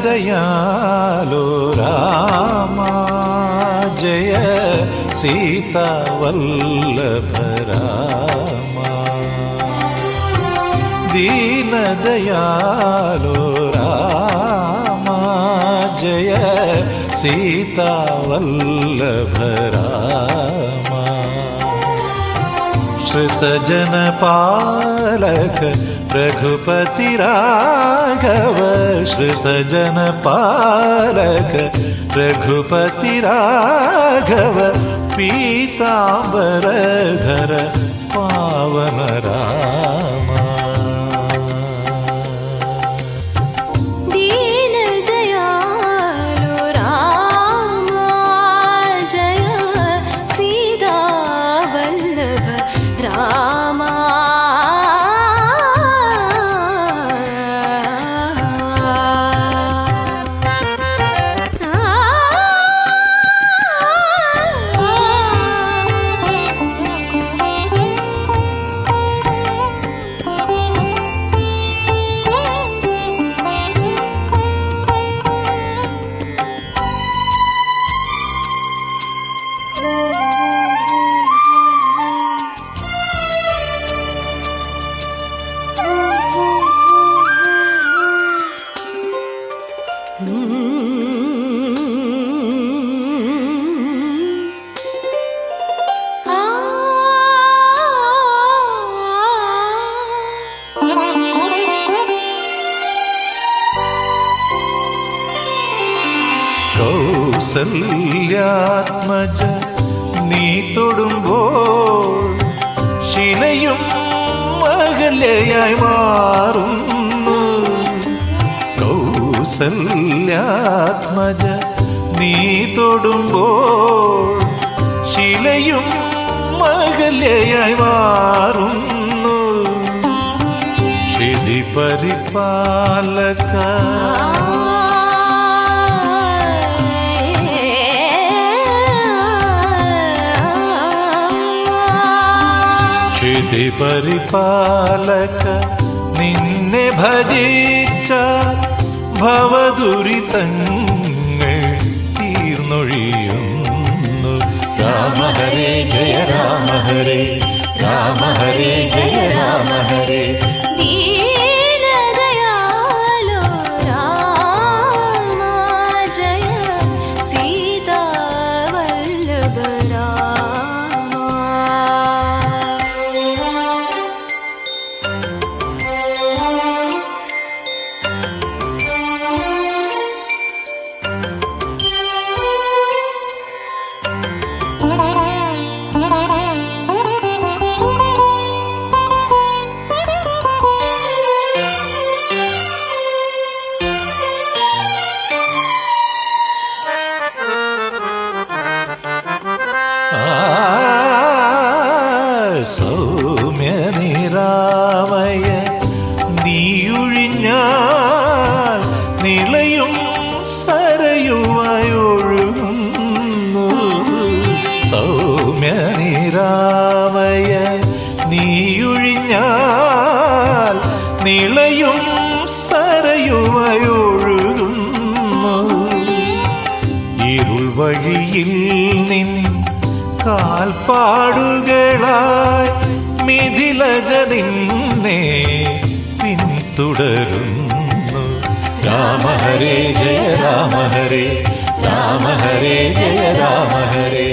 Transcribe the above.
दयालो रामा जय सीता वल्लभ रामा दीन दयालो रामा जय सीता वल्लभ रामा श्रुतजन पालक रघुपति राघव श्रुतजन पालक रघुपति राघव पीतांबरधर पावन रामा കൗസല്യാത്മജ നീ തൊടുമ്പോൾ ശിലയും അകലെയായി മാറുന്നു കൗസല്യാത്മജ നീ തൊടുമ്പോൾ ശിലയും അകലെയായി മാറുന്നു ശിലി പരിപാലക क्षिति परिपालक निन्ने भजिച്ച ഭവദുരിതങ്ങൾ തീർന്നൊഴിയുന്നു രാമ ഹരേ ജയ രാമ ഹരേ രാമ ഹരേ ജയ രാമ ഹരേ സൗമ്യ നിരാമയ നീയൊഴിഞ്ഞാൽ നിളയും സരയുമായി ഒഴുകുന്നു സൗമ്യ നിരാമയ നീയൊഴിഞ്ഞാൽ നിളയും സരയുമായി ഒഴുകുന്നു ഇരുൾ വഴിയിൽ നിൻ കാൽപ്പാടുകളായി മിഥിലജ നിന്നെ പിന്തുടരുന്നു രാമ ഹരേ ജയ രാമ ഹരേ രാമ ഹരേ ജയ രാമ ഹരേ